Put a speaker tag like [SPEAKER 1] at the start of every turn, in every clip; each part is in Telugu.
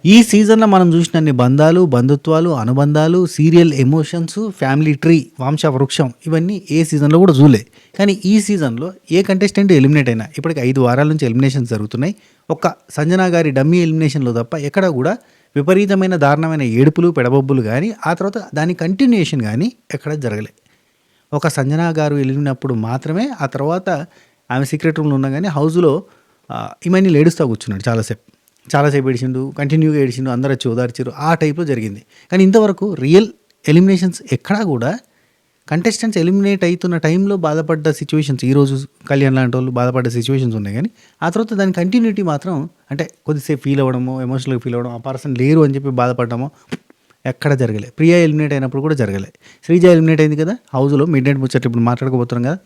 [SPEAKER 1] ఈ సీజన్‌లో మనం జూసినన్ని బంధాలు, బంధుత్వాలు, అనుబంధాలు, సీరియల్ ఎమోషన్స్, ఫ్యామిలీ ట్రీ, వంశ వృక్షం ఇవన్నీ ఏ సీజన్‌లో గూడా జూడలే. కానీ ఈ సీజన్‌లో ఏ కంటెస్టెంట్ ఎలిమినేట్ అయినా ఇప్పటికి 5 వారాల నుంచి ఎలిమినేషన్స్ జరుగుతున్నాయి. ఒక్క సంజన గారి డమ్మీ ఎలిమినేషన్‌లో తప్ప ఎక్కడా గూడా విపరీతమైన దారుణమైన ఏడుపులు, పెడబొబ్బులు గానీ, ఆ తర్వాత దాని కంటిన్యూయేషన్ గానీ ఎక్కడ జరగలే. ఒక సంజన గారు ఎళ్ళినప్పుడు మాత్రమే ఆ తర్వాత ఆమె సీక్రెట్ రూమ్‌లో ఉన్నా గానీ హౌస్‌లో ఇమాన్యుల్ ఏడుస్తా కూర్చున్నాడు చాలాసేపు. చాలాసేపు ఏడిచిండు, కంటిన్యూగా ఏడిచిండు, అందరూ వచ్చి ఓదార్చిర్రు. ఆ టైప్‌లో జరిగింది. కానీ ఇంతవరకు రియల్ ఎలిమినేషన్స్ ఎక్కడా గూడా కంటెస్టెంట్స్ ఎలిమినేట్ అయితున్న టైంలో బాధపడ్డ సిచ్యువేషన్స్ ఈరోజు కళ్యాణ్ లాంటోళ్ళు బాధపడ్డ సిచ్యువేషన్స్ ఉన్నాయి గానీ, ఆ తర్వాత దాని కంటిన్యూటీ మాత్రం అంటే కొద్దిసేపు ఫీల్ అవ్వడమో, ఎమోషనల్‌గా ఫీల్ అవ్వడం, ఆ పర్సన్ లేరు అని చెప్పి బాధపడ్డమో ఎక్కడ జరగలే. ప్రియా ఎలిమినేట్ అయినప్పుడు కూడా జరగలే. శ్రీజ ఎలిమినేట్ అయింది కదా హౌస్‌లో మిడ్ నైట్ ముచ్చట ఇప్పుడు మాట్లాడుకోబోతున్నాం కదా!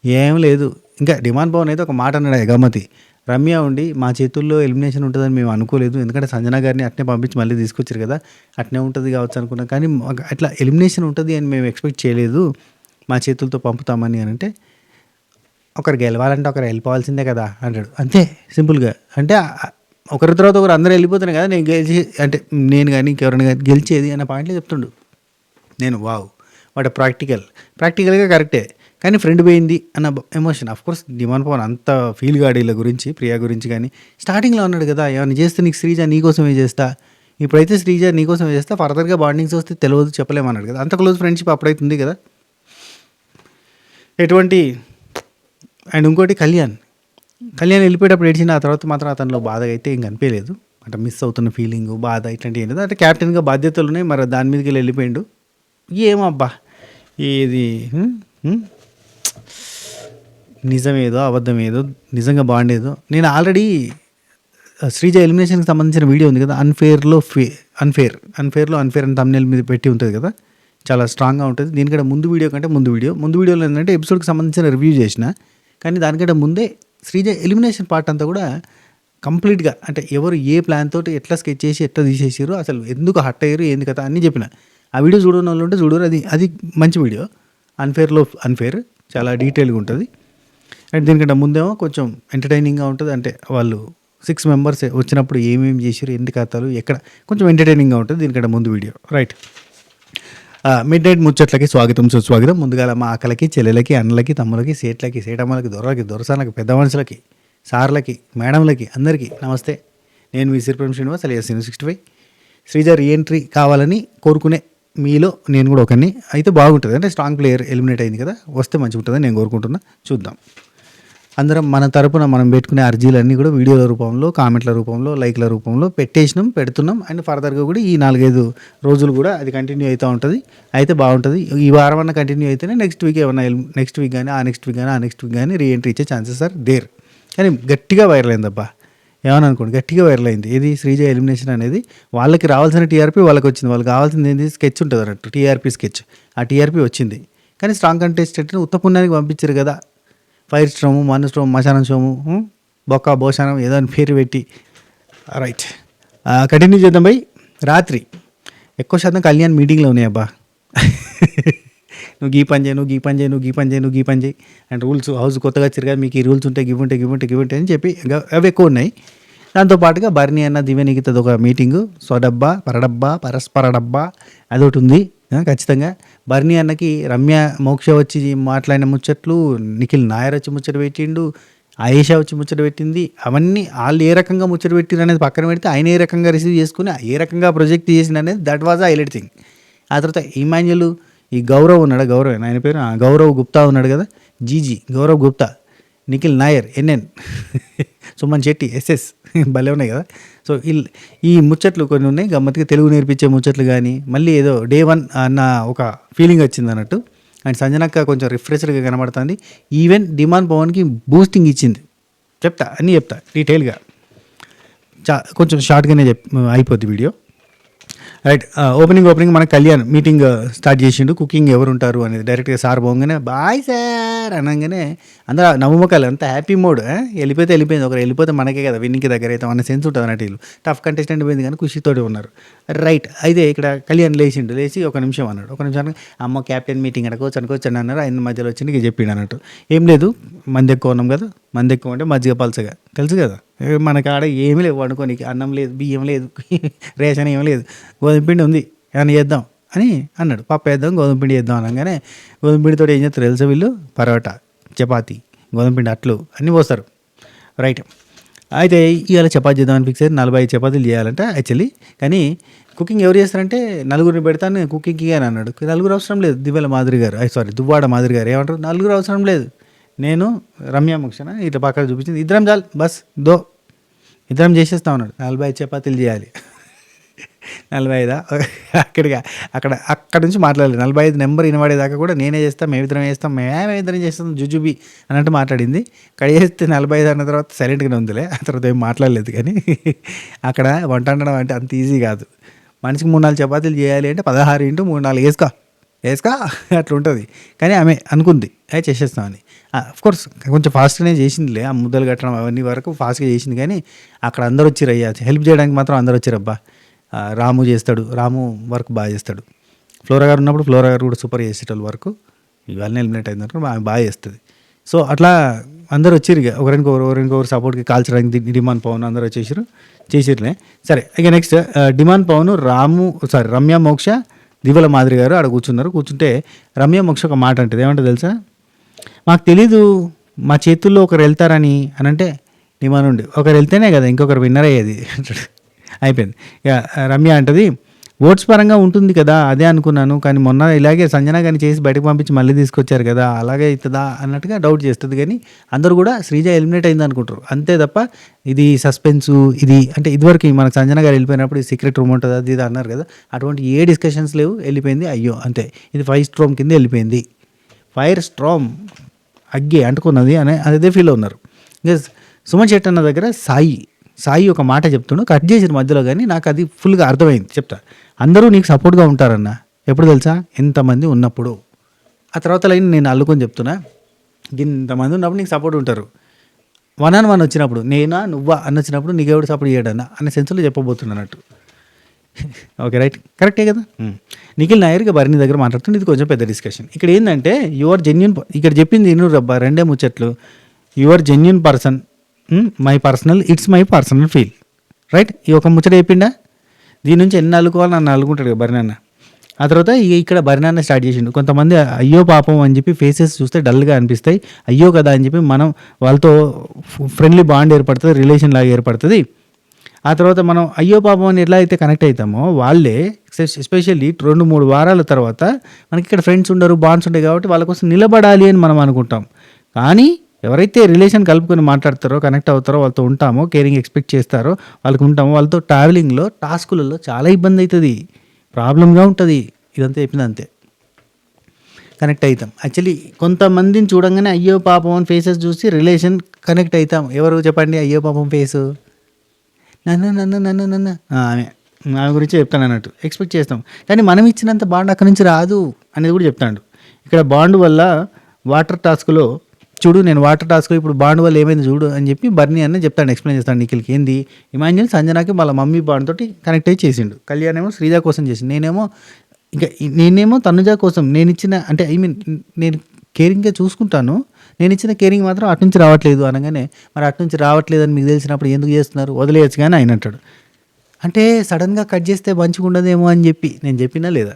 [SPEAKER 1] ఏం లేదు. ఇంకా డిమాండ్ పవన్ అయితే ఒక మాట అన్నాడు గమ్మతి. రమ్య ఉండి మా చేతుల్లో ఎలిమినేషన్ ఉంటదని మేము అనుకోలేదు. ఎందుకంటే సంజన గారిని అట్నే పంపించి మళ్ళీ తీసుకొచ్చారు కదా! అట్నే ఉంటది కావచ్చు అనుకున్నాం. కానీ అట్లా ఎలిమినేషన్ ఉంటది అని మేము ఎక్స్‌పెక్ట్ చేయలేదు. మా చేతులతో పంపుతామని అనంటే, ఒకరు గెలవాలంటే ఒకరు వెళ్ళిపోవాల్సిందే కదా! అంటాడు. అంతే సింపుల్‌గా. అంటే ఒకరి తర్వాత ఒకరు అందరూ వెళ్ళిపోతేనే కదా నేను గెలిచి అంటే నేను గాని ఇంకెవరైనా గాని గెలిచేది అన్న పాయింట్‌లో చెప్తుండు. నేను వావ్! వాట్ ఎ ప్రాక్టికల్‌గా కరెక్టే. కానీ ఫ్రెండ్ పోయింది అన్న ఎమోషన్ ఆఫ్‌కోర్స్ డిమాండ్ పవన్ అంత ఫీల్ గాడు వీళ్ళ గురించి, ప్రియా గురించి కానీ స్టార్టింగ్‌లో అన్నాడు కదా! ఏమన్నా చేస్తే నీకు శ్రీజ నీకోసమే చేస్తా. ఇప్పుడైతే శ్రీజ నీకోసమే చేస్తా. ఫర్దర్‌గా బాండింగ్స్ వస్తే తెలవదు చెప్పలేమన్నాడు కదా! అంత క్లోజ్ ఫ్రెండ్‌షిప్ అప్పుడైతే ఉంది కదా! ఎటువంటి అండ్ ఇంకోటి కళ్యాణ్ వెళ్ళిపోయేటప్పుడు ఏడ్చిన. ఆ తర్వాత మాత్రం అతనిలో బాధ అయితే ఇంక అనిపించలేదు. అంటే మిస్ అవుతున్న ఫీలింగు, బాధ ఇట్లాంటివి ఏం లేదు. అంటే క్యాప్టెన్‌గా బాధ్యతలు ఉన్నాయి. మరి దాని మీదకెళ్ళి వెళ్ళిపోయిండు. ఏమో అబ్బా! ఇది నిజమేదో, అబద్ధమేదో, నిజంగా బాగుండేదో. నేను ఆల్రెడీ శ్రీజ ఎలిమినేషన్‌కి సంబంధించిన వీడియో ఉంది కదా! అన్‌ఫేర్‌లో అన్‌ఫేర్ అని థంబ్‌నెయిల్ మీద పెట్టి ఉంటది కదా! చాలా స్ట్రాంగ్‌గా ఉంటది. దీనికంటే ముందు వీడియోలో ఏంటంటే ఎపిసోడ్‌కి సంబంధించిన రివ్యూ చేసిన. కానీ దానికంటే ముందే శ్రీజ ఎలిమినేషన్ పార్ట్ అంతా కూడా కంప్లీట్‌గా అంటే ఎవరు ఏ ప్లాన్ తోటి ఎట్లా స్కెచ్ చేసి ఎట్లా తీసేసిర్రు, అసలు ఎందుకు హర్ట్ అయ్యారు, ఏంది కథ అన్నీ చెప్పిన. ఆ వీడియో చూడనోళ్ళు ఉంటే చూడుర్రి. అది మంచి వీడియో. అన్‌ఫేర్ చాలా డీటెయిల్‌గా ఉంటది. అండ్ దీనికంటే ముందేమో కొంచెం ఎంటర్‌టైనింగ్‌గా ఉంటది. అంటే వాళ్ళు 6 మెంబర్స్ వచ్చినప్పుడు ఏమేమి చేసిర్రు, ఏంటి కథలు, ఎక్కడ కొంచెం ఎంటర్‌టైనింగ్‌గా ఉంటది. దీనికంటే ముందు వీడియో రైట్. మిడ్ నైట్ ముచ్చట్లకి స్వాగతం సుస్వాగతం. ముందుగాల మా అక్కలకి, చెల్లెలకి, అన్నలకి, తమ్ములకి, సేట్లకి, సేటమ్మలకి, దొరలకి, దొరసానలకి, పెద్ద మనుషులకి, సార్లకి, మేడంలకి అందరికీ నమస్తే. నేను మీ Siripuram Srinivas alias Sinu 65. Sreeja re-entry కావాలని కోరుకునే మీలో నేను కూడా ఒకరిని. అయితే బాగుంటుంది. అంటే స్ట్రాంగ్ ప్లేయర్ ఎలిమినేట్ అయింది కదా! వస్తే మంచిగా ఉంటుందని నేను కోరుకుంటున్నా. చూద్దాం. అందరం మన తరపున మనం పెట్టుకునే అర్జీలన్నీ కూడా వీడియోల రూపంలో, కామెంట్ల రూపంలో, లైక్ల రూపంలో పెడుతున్నాం. అండ్ ఫర్దర్గా కూడా ఈ 4-5 రోజులు కూడా అది కంటిన్యూ అవుతూ ఉంటుంది. అయితే బాగుంటుంది. ఈ వారం అన్న కంటిన్యూ అయితేనే నెక్స్ట్ వీక్ ఏమన్నా నెక్స్ట్ వీక్ కానీ ఆ నెక్స్ట్ వీక్ కానీ రీఎంట్రీ ఇచ్చే ఛాన్సెస్ ఆర్ దేర్. కానీ గట్టిగా వైరల్ అయిందబ్బా. ఏమని అనుకోండి, గట్టిగా వైరల్ అయింది. ఏది శ్రీజ ఎలిమినేషన్ అనేది వాళ్ళకి రావాల్సిన టీఆర్పీ వాళ్ళకి వచ్చింది. వాళ్ళకి కావాల్సింది ఏంది, స్కెచ్ ఉంటుంది అన్నట్టు, టీఆర్పీ స్కెచ్. ఆ టీఆర్పీ వచ్చింది. కానీ స్ట్రాంగ్ కంటెస్టెంట్ని ఉత్తపుణ్యానికి పంపించారు కదా! ఫైర్ స్ట్రోము, మన్ స్ట్రోము, మశానం స్ట్రోము, బొక్క భోషానం ఏదో అని పేరు పెట్టి. రైట్, కంటిన్యూ చేద్దాం బై. రాత్రి ఎక్కువ శాతం కళ్యాణ్ మీటింగ్లో ఉన్నాయి అబ్బా. నువ్వు గీ పని చేయి అండ్ రూల్స్ హౌస్ కొత్తగా తిరిగా మీకు ఈ రూల్స్ ఉంటాయి, గివ్వుంటాయి అని చెప్పి అవి ఎక్కువ ఉన్నాయి. దాంతోపాటుగా బర్నీ అన్న దివ్యనికితది ఒక మీటింగు, స్వడబ్బా, పరస్పర డబ్బా అదొకటి ఉంది ఖచ్చితంగా. బర్నీ అన్నకి రమ్య మోక్ష వచ్చి మాట్లాడిన ముచ్చట్లు, నిఖిల్ నాయర్ వచ్చి ముచ్చట పెట్టిండు, ఆయేషా వచ్చి ముచ్చట పెట్టింది. అవన్నీ వాళ్ళు ఏ రకంగా ముచ్చట పెట్టిరు అనేది పక్కన పెడితే ఆయన ఏ రకంగా రిసీవ్ చేసుకుని ఏ రకంగా ప్రొజెక్ట్ చేసింది అనేది దట్ వాజ్ హైలైట్ థింగ్. ఆ తర్వాత ఇమాన్యుల్, ఈ గౌరవ్ ఉన్నాడు, గౌరవ్ ఆయన పేరు గౌరవ్ గుప్తా ఉన్నాడు కదా, G G Gaurav Gupta, Nikhil Nair N N, Suman Shetty S S భలే ఉన్నాయి కదా. సో ఈ ముచ్చట్లు కొన్ని ఉన్నాయి గమ్మత్తుగా, తెలుగు నేర్పించే ముచ్చట్లు కానీ మళ్ళీ ఏదో డే 1 అన్న ఒక ఫీలింగ్ వచ్చింది అన్నట్టు. అండ్ సంజనక్క కొంచెం రిఫ్రెష్డ్గా కనబడుతుంది. ఈవెన్ డిమాండ్ పవన్కి బూస్టింగ్ ఇచ్చింది. చెప్తా డీటెయిల్గా, కొంచెం షార్ట్గానే అయిపోద్ది వీడియో. రైట్, ఓపెనింగ్ మన కళ్యాణ్ మీటింగ్ స్టార్ట్ చేసిండు. కుకింగ్ ఎవరు ఉంటారు అనేది డైరెక్ట్గా సార్ పోగానే బాయ్ సార్ సార్ అనగానే అందరూ నవ్వుముఖాలు అంత హ్యాపీ మోడ్. వెళ్ళిపోతే వెళ్ళిపోయింది, ఒకరు వెళ్ళిపోతే మనకే కదా విన్నికి దగ్గర అయితే అన్న సెన్స్ ఉంటుంది అన్నట్టు. వీళ్ళు టఫ్ కంటెస్టెంట్ పోయింది కానీ ఖుషితోటి ఉన్నారు. రైట్. అయితే ఇక్కడ కళ్యాణ్ లేచి ఒక నిమిషం అన్నాడు. ఒక నిమిషానికి అమ్మ క్యాప్టెన్ మీటింగ్ అనుకోవచ్చు అని అన్నారు. ఆయన మధ్యలో వచ్చి నీకు చెప్పిండు అన్నట్టు. ఏం లేదు, మంది ఎక్కువ ఉన్నాం కదా, మంది ఎక్కువ అంటే మజ్జిగ పలసగా తెలుసు కదా, మనకి ఆడ ఏమీ లేవు వండుకోనికి, అన్నం లేదు, బియ్యం లేదు, రేషన్ ఏం లేదు, గోధుమ పిండి ఉంది, ఏమైనా చేద్దాం అని అన్నాడు. పప్పు వేద్దాం, గోధుమ పిండి చేద్దాం అనగానే గోధుమ పిండితో ఏం చేస్తారు తెలుసా వీళ్ళు? పరోటా, చపాతీ, గోధుమ పిండి అట్లు అన్నీ పోస్తారు. రైట్. అయితే ఇవాళ చపాతీ చేద్దామని ఫిక్స్ అయ్యి 45 చపాతీలు చేయాలంట యాక్చువల్లీ. కానీ కుకింగ్ ఎవరు చేస్తారంటే నలుగురిని పెడతాను కుకింగ్కి అని అన్నాడు. నలుగురు అవసరం లేదు, దువ్వాడ మాదిరి గారు ఏమంటారు, నలుగురు అవసరం లేదు, నేను రమ్య ముక్షణ ఇట్లా పక్కన చూపించింది, ఇద్దరం చాలు బస్ ఇద్దరం చేసేస్తా ఉన్నాడు. 45 చపాతీలు చేయాలి. 45 అక్కడ నుంచి మాట్లాడలేదు. 45 నెంబర్ వినబడేదాకా కూడా నేనే చేస్తాం, మేమిద్దరం చేస్తాం జుజుబి అన్నట్టు మాట్లాడింది. కడి చేస్తే 45 అన్న తర్వాత సైలెంట్గానే ఉందిలే, ఆ తర్వాత ఏం మాట్లాడలేదు. కానీ అక్కడ వంట వండడం అంటే అంత ఈజీ కాదు. మనిషికి 3-4 చపాతీలు చేయాలి అంటే 16 × 3-4 వేసుకో అట్లా ఉంటుంది. కానీ ఆమె అనుకుంది చేసేస్తామని. అఫ్కోర్స్ కొంచెం ఫాస్ట్గానే చేసిందిలే, ఆ ముద్దలు కట్టడం అవన్నీ వరకు ఫాస్ట్గా చేసింది. కానీ అక్కడ అందరు వచ్చారు, అయ్యా హెల్ప్ చేయడానికి మాత్రం అందరు వచ్చారబ్బా. రాము చేస్తాడు, రాము వర్క్ బాగా చేస్తాడు. ఫ్లోరా గారు ఉన్నప్పుడు ఫ్లోరా గారు కూడా సూపర్ చేసేటోళ్ళు వర్క్. ఇవన్నీ ఎలిమినేట్ అయినట్టు ఆమె బాగా చేస్తుంది. సో అట్లా అందరు వచ్చారు, ఇక ఒకరికొకరు సపోర్ట్కి కాల్చడానికి డిమాండ్ పవన్ అందరూ చేసిరులే. సరే, ఇక నెక్స్ట్ డిమాండ్ పవన్ రమ్య మోక్ష దివ్వల మాదిరి గారు ఆడ కూర్చుంటే రమ్య మోక్ష ఒక మాట అంటుంది. ఏమంటే తెలుసా, మాకు తెలీదు మా చేతుల్లో ఒకరు వెళ్తారని అంటే డిమాండ్ ఒకరు వెళ్తేనే కదా ఇంకొకరు విన్నర్ అయ్యేది అంటాడు. అయిపోయింది. ఇక రమ్య అంటది, ఓట్స్ పరంగా ఉంటుంది కదా అదే అనుకున్నాను, కానీ మొన్న ఇలాగే సంజన గారిని చేసి బయటకు పంపించి మళ్ళీ తీసుకొచ్చారు కదా, అలాగే అవుతుందా అన్నట్టుగా డౌట్ చేస్తుంది. కానీ అందరూ కూడా శ్రీజ ఎలిమినేట్ అయింది అనుకుంటారు అంతే తప్ప ఇది సస్పెన్సు ఇది అంటే ఇదివరకు మనకు సంజన గారు వెళ్ళిపోయినప్పుడు సీక్రెట్ రూమ్ ఉంటుంది అది ఇది అన్నారు కదా, అటువంటి ఏ డిస్కషన్స్ లేవు, వెళ్ళిపోయింది అయ్యో అంతే. ఇది ఫైర్ స్ట్రామ్ కింద వెళ్ళిపోయింది, ఫైర్ స్ట్రామ్ అగ్గి అంటుకున్నది అని అదే ఫీల్ ఉన్నారు. ఇంకా సుమన్ శెట్టి అన్న దగ్గర సాయి ఒక మాట చెప్తుండు, కట్ చేసిన మధ్యలో, కానీ నాకు అది ఫుల్గా అర్థమైంది. చెప్తా, అందరూ నీకు సపోర్ట్గా ఉంటారన్న ఎప్పుడు తెలుసా, ఎంతమంది ఉన్నప్పుడు. ఆ తర్వాత లైన్ నేను అల్లుకొని చెప్తున్నా, ఇంతమంది ఉన్నప్పుడు నీకు సపోర్ట్ ఉంటారు. 1-on-1 వచ్చినప్పుడు నేనా నువ్వా అని వచ్చినప్పుడు నీకు ఎవడు సపోర్ట్ చేయడన్నా అనే సెన్స్లో చెప్పబోతున్నట్టు. ఓకే రైట్, కరెక్టే కదా. నిఖిల్ నాయర్ ఇక బర్నీ దగ్గర మాట్లాడుతుంది, ఇది కొంచెం పెద్ద డిస్కషన్. ఇక్కడ ఏంటంటే యువర్ జెన్యున్, ఇక్కడ చెప్పింది ఇను రబ్బా రెండే ముచ్చట్లు. Your genuine person, my personal, it's my personal feel. Right, ఈ ఒక ముచ్చట చెప్పిండా, దీని నుంచి ఎన్ని అల్లుకోవాలి నన్ను అల్లుకుంటాడు కదా బరినాన్న. ఆ తర్వాత ఇక్కడ బరినాన్న స్టార్ట్ చేసిండు. కొంతమంది అయ్యో పాపం అని చెప్పి ఫేసెస్ చూస్తే డల్గా అనిపిస్తాయి, అయ్యో కదా అని చెప్పి మనం వాళ్ళతో ఫ్రెండ్లీ బాండ్ ఏర్పడుతుంది, రిలేషన్ లాగా ఏర్పడుతుంది. ఆ తర్వాత మనం అయ్యో పాపం అని ఎట్లా అయితే కనెక్ట్ అవుతామో వాళ్ళే ఎస్పెషల్లీ 2-3 వారాల తర్వాత మనకి ఇక్కడ ఫ్రెండ్స్ ఉండరు, బాండ్స్ ఉంటాయి కాబట్టి వాళ్ళ కోసం నిలబడాలి అని మనం అనుకుంటాం. కానీ ఎవరైతే రిలేషన్ కలుపుకొని మాట్లాడతారో, కనెక్ట్ అవుతారో, వాళ్ళతో ఉంటామో, కేరింగ్ ఎక్స్పెక్ట్ చేస్తారో వాళ్ళకి ఉంటామో, వాళ్ళతో ట్రావెలింగ్లో టాస్కులలో చాలా ఇబ్బంది అవుతుంది, ప్రాబ్లంగా ఉంటుంది. ఇదంతా చెప్పింది అంతే, కనెక్ట్ అవుతాం. యాక్చువల్లీ కొంతమందిని చూడంగానే అయ్యో పాపం అని ఫేసెస్ చూసి రిలేషన్ కనెక్ట్ అవుతాం. ఎవరు చెప్పండి అయ్యో పాపం ఫేసు? నన్ను ఆమె గురించి చెప్తాను అన్నట్టు ఎక్స్పెక్ట్ చేస్తాం. కానీ మనం ఇచ్చినంత బాండ్ అక్కడి నుంచి రాదు అనేది కూడా చెప్తాడు. ఇక్కడ బాండ్ వల్ల వాటర్ టాస్క్లో చూడు, నేను వాటర్ టాస్క్లో ఇప్పుడు బాండ్ వల్ల ఏమైంది చూడు అని చెప్పి బర్నీ అన్న చెప్తాను, ఎక్స్ప్లెయిన్ చేస్తాను నిఖిల్కి. ఏంది ఇమాన్యుల్ సంజనాకి వాళ్ళ మమ్మీ బాండ్ తోటి కనెక్ట్ అయ్యి చేసిండు, కళ్యాణ్ ఏమో శ్రీజ కోసం చేసిండు, నేనేమో తనుజ కోసం నేను ఇచ్చిన అంటే నేను కేరింగ్గా చూసుకుంటాను, నేను ఇచ్చిన కేరింగ్ మాత్రం అటు నుంచి రావట్లేదు అనగానే, మరి అటు నుంచి రావట్లేదు అని మీకు తెలిసినప్పుడు ఎందుకు చేస్తున్నారు, వదిలేయచ్చు కానీ ఆయన అంటాడు. అంటే సడన్గా కట్ చేస్తే మంచిగా ఉండదేమో అని చెప్పి నేను చెప్పినా లేదా,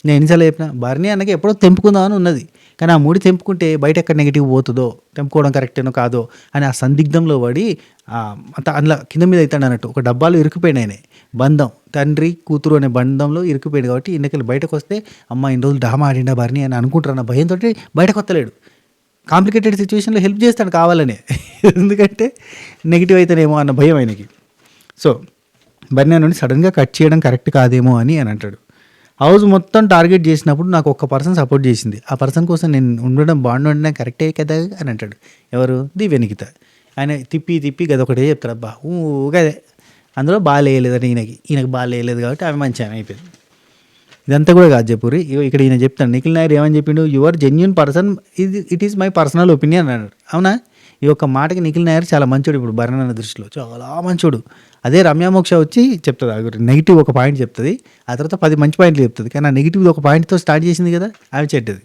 [SPEAKER 1] నేను ఎన్నిసార్లు చెప్పినా బర్నీ అన్నకి ఎప్పుడో తెంపుకుందామని ఉన్నది. కానీ ఆ ముడి తెంపుకుంటే బయట ఎక్కడ నెగిటివ్ పోతుందో, తెంపుకోవడం కరెక్టేనో కాదో అని ఆ సందిగ్ధంలో పడి అంత అందులో కింద మీద అవుతాడు అన్నట్టు. ఒక డబ్బాలో ఇరుక్కుపోయినాయనే బంధం, తండ్రి కూతురు అనే బంధంలో ఇరుక్కుపోయాడు. కాబట్టి ఇన్నకెళ్ళి బయటకు వస్తే అమ్మ ఇన్ని రోజులు డామా ఆడిండా బర్నీ అని అనుకుంటారు అన్న భయంతో బయటకు వస్తలేడు. కాంప్లికేటెడ్ సిచ్యువేషన్లో హెల్ప్ చేస్తాడు కావాలనే, ఎందుకంటే నెగిటివ్ అయితేనేమో అన్న భయం ఆయనకి. సో బర్నీ నుండి సడన్గా కట్ చేయడం కరెక్ట్ కాదేమో అని అంటాడు. హౌస్ మొత్తం టార్గెట్ చేసినప్పుడు నాకు ఒక్క పర్సన్ సపోర్ట్ చేసింది, ఆ పర్సన్ కోసం నేను ఉండడం బాండ్ ఉండడం కరెక్టే కదా అని అంటాడు. ఎవరు? దివ్యనికిత. ఆయన తిప్పి గదొకటే చెప్తాడు, అబ్బా గదే అందులో బాగా లేయలేదని ఈయనకి బాగా లేయలేదు కాబట్టి ఆమె మంచి ఆమె అయిపోయింది. ఇదంతా కూడా కాదు చెప్పురి. ఇగో ఇక్కడ ఈయన చెప్తాను, నిఖిల్ నాయర్ ఏమని చెప్పిండు, your genuine person, it is my personal opinion అన్నాడు. అవునా? ఈ ఒక్క మాటకి నిఖిల్ నాయర్ చాలా మంచోడు ఇప్పుడు భరణ్ అన్న దృష్టిలో, చాలా మంచోడు. అదే రమ్య మోక్ష వచ్చి చెప్తుంది నెగిటివ్ ఒక పాయింట్ చెప్తుంది, ఆ తర్వాత 10 మంచి పాయింట్లు చెప్తుంది. కానీ ఆ నెగిటివ్ ఒక పాయింట్తో స్టార్ట్ చేసింది కదా, ఆమె చెడ్డది.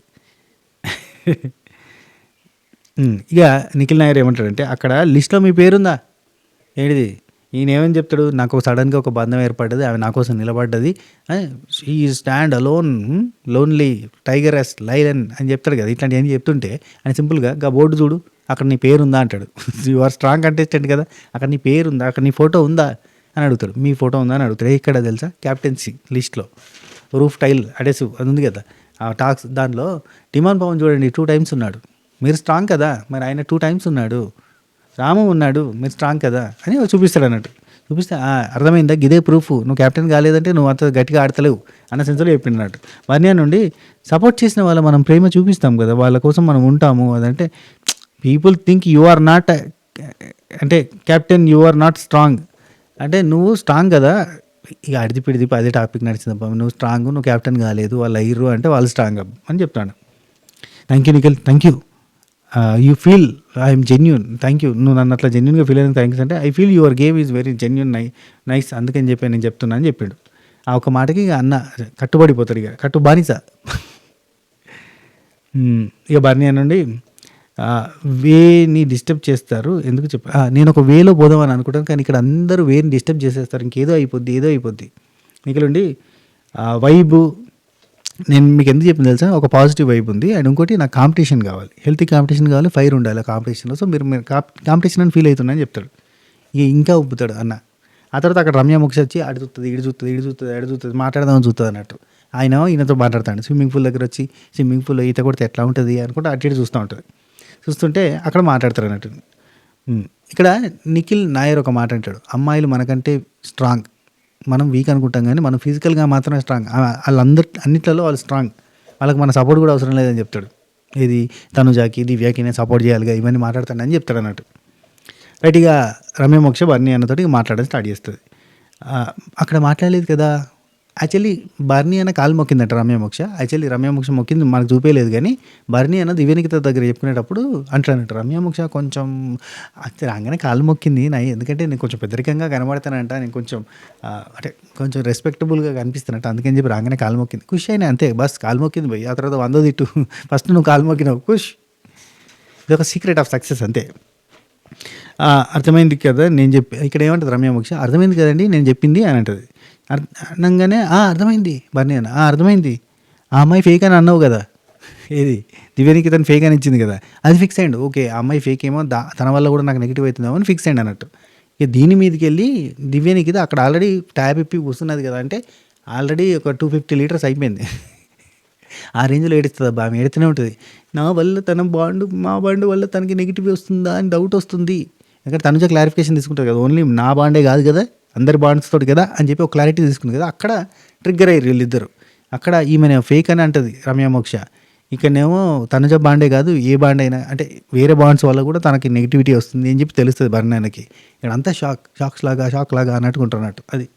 [SPEAKER 1] ఇక నిఖిల్ నాయర్ ఏమంటాడంటే, అక్కడ లిస్ట్లో మీ పేరుందా ఏంటిది, ఈయన ఏమని చెప్తాడు, నాకు సడన్గా ఒక బంధం ఏర్పడ్డది, ఆమె నా కోసం నిలబడ్డది, she stand alone lonely tiger ఎస్ లైలన్ అని చెప్తాడు కదా. ఇట్లాంటి ఏం చెప్తుంటే అని సింపుల్గా గా బోర్డు చూడు, అక్కడ నీ పేరు ఉందా అంటాడు. యు ఆర్ స్ట్రాంగ్ కంటెస్టెంట్ కదా, అక్కడ నీ పేరు ఉందా, అక్కడ నీ ఫోటో ఉందా అని అడుగుతాడు. మీ ఫోటో ఉందా అని అడుగుతాడు. ఇక్కడ తెలుసా, క్యాప్టెన్సీ లిస్ట్లో రూఫ్ టైల్ అడెసివ్ అది ఉంది కదా, ఆ టాక్స్ దానిలో టిమాన్ పవన్ చూడండి 2 times ఉన్నాడు, మీరు స్ట్రాంగ్ కదా, మరి ఆయన 2 times ఉన్నాడు, రాము ఉన్నాడు, మీరు స్ట్రాంగ్ కదా అని చూపిస్తాడు అన్నట్టు. చూపిస్తే అర్థమైందా, ఇదే ప్రూఫ్, నువ్వు కెప్టెన్ కాలేదంటే నువ్వు అంత గట్టిగా ఆడతలేవు అన్న సెన్స్లో చెప్పినట్టు. వర్ణ్య నుండి సపోర్ట్ చేసిన వాళ్ళ మనం ప్రేమ చూపిస్తాం కదా, వాళ్ళ కోసం మనం ఉంటాము. అదంటే people think you are not అంటే captain, you are not strong అంటే నువ్వు స్ట్రాంగ్ కదా. ఇక అడిదిపిడిదిపి అదే టాపిక్ నడిచిందబ్బా, నువ్వు స్ట్రాంగ్, నువ్వు కెప్టెన్ కాలేదు, వాళ్ళు అయ్యారు అంటే వాళ్ళు స్ట్రాంగ్ అని చెప్తాను. Thank you Nikhil, thank you, you feel I'm genuine, thank you, నువ్వు నన్ను అట్లా జెన్యూన్గా ఫీల్ అయిన థ్యాంక్స్ అంటే, I feel your game is very genuine nice అందుకని చెప్పి నేను చెప్తున్నా అని చెప్పాడు. ఆ ఒక మాటకి ఇక అన్న కట్టుబడిపోతాడు, ఇక కట్టు బానిస. ఇక బర్నీ నుండి వేని డిస్టర్బ్ చేస్తారు ఎందుకు చెప్ప, నేను ఒక వేలో పోదామని అనుకుంటాను, కానీ ఇక్కడ అందరూ వేని డిస్టర్బ్ చేసేస్తారు, ఇంకేదో అయిపోద్ది. ఇక్కడ వైబు నేను మీకు ఎందుకు చెప్పింది తెలుసా, ఒక పాజిటివ్ వైబ్ ఉంది, అండ్ ఇంకోటి నాకు కాంపిటీషన్ కావాలి, హెల్తీ కాంపిటీషన్ కావాలి, ఫైర్ ఉండాలి కాంపిటీషన్లో. సో మీరు కాంపిటీషన్ అని ఫీల్ అవుతుందని చెప్తాడు. ఇంకా ఉబ్బుతాడు అన్న. ఆ తర్వాత అక్కడ రమ్య మోక్ష వచ్చి అడి చూస్తుంది, ఇడి చూస్తుంది, మాట్లాడదామని చూస్తుంది అన్నట్టు. ఆయన ఈయనతో మాట్లాడతాడు. స్విమ్మింగ్ పూల్ దగ్గర వచ్చి, స్విమ్మింగ్ పూల్లో ఈత కొడితే ఎట్లా ఉంటుంది అనుకుంటే అటు చూస్తూ ఉంటుంది. చూస్తుంటే అక్కడ మాట్లాడతారు అన్నట్టు. ఇక్కడ నిఖిల్ నాయర్ ఒక మాట అంటాడు, అమ్మాయిలు మనకంటే స్ట్రాంగ్, మనం వీక్ అనుకుంటాం కానీ మనం ఫిజికల్గా మాత్రమే స్ట్రాంగ్, అన్నిట్లలో వాళ్ళు స్ట్రాంగ్, వాళ్ళకి మన సపోర్ట్ కూడా అవసరం లేదని చెప్తాడు. ఇది తనుజాకి దివ్యాకి నేను సపోర్ట్ చేయాలిగా, ఇవన్నీ మాట్లాడతాను అని చెప్తాడు అన్నట్టు. రైట్, ఇక రమ్య మోక్ష బర్నీ అన్నతోటి మాట్లాడడం స్టార్ట్ చేస్తుంది. అక్కడ మాట్లాడలేదు కదా, యాక్చువల్లీ బర్నీ అన్న కాలు మొక్కిందట రమ్య మోక్ష. యాక్చువల్లీ రమ్య మోక్ష మొక్కింది మనకు చూపేయలేదు, కానీ బర్నీ అన్న దివ్యనికిత దగ్గర చెప్పుకునేటప్పుడు అంటానంట, రమ్య మోక్ష కొంచెం రాగానే కాలు మొక్కింది ఎందుకంటే నేను కొంచెం పెద్దరికంగా కనబడతానంట, నేను కొంచెం అంటే కొంచెం రెస్పెక్టబుల్గా కనిపిస్తానంట, అందుకని చెప్పి రాగానే కాలు మొక్కింది. ఖుషి అయినా అంతే, బస్ కాలు మొక్కింది పోయి, ఆ తర్వాత 100 తిట్టు, ఫస్ట్ నువ్వు కాలు మొక్కినావు, ఖుష్. ఇది ఒక సీక్రెట్ ఆఫ్ సక్సెస్ అంతే. అర్థమైంది కదా నేను చెప్పి, ఇక్కడ ఏమంటుంది రమ్య మోక్ష, అర్థమైంది కదండి నేను చెప్పింది అని అంటుంది. అనగానే అర్థమైంది బర్నీ అన్న, అర్థమైంది, ఆ అమ్మాయి ఫేక్ అని అన్నావు కదా, ఏది దివ్యానికి తను ఫేక్ అని ఇచ్చింది కదా, అది ఫిక్స్ అయ్యండి. ఓకే, ఆ అమ్మాయి ఫేక్ ఏమో తన వల్ల కూడా నాకు నెగిటివ్ అవుతుందేమో అని ఫిక్స్ అయ్యండి అన్నట్టు. ఇక దీని మీదకి వెళ్ళి దివ్యానికి అక్కడ ఆల్రెడీ ట్యాబ్ ఇప్పి కూర్చున్నది కదా, అంటే ఆల్రెడీ ఒక 250 లీటర్స్ అయిపోయింది. ఆ రేంజ్లో ఏడుస్తుంది అబ్బా, ఆమె ఏడుతూనే ఉంటుంది. నా వల్ల మా బాండ్ వల్ల తనకి నెగిటివ్ వస్తుందా అని డౌట్ వస్తుంది. ఇక్కడ తనుజ క్లారిఫికేషన్ తీసుకుంటారు కదా, ఓన్లీ నా బాండే కాదు కదా, అందరి బాండ్స్ తోటి కదా అని చెప్పి ఒక క్లారిటీ తీసుకుంది కదా, అక్కడ ట్రిగ్గర్ అయ్యారు వీళ్ళిద్దరు. అక్కడ ఈమె ఫేక్ అని అంటుంది రమ్య మోక్ష, ఇక్కడనేమో తనుజ బాండే కాదు ఏ బాండ్ అయినా అంటే వేరే బాండ్స్ వల్ల కూడా తనకి నెగిటివిటీ వస్తుంది అని చెప్పి తెలుస్తుంది బర్ణానికి. ఇక్కడ అంతా షాక్ లాగా అన్నట్టుకుంటున్నట్టు. అది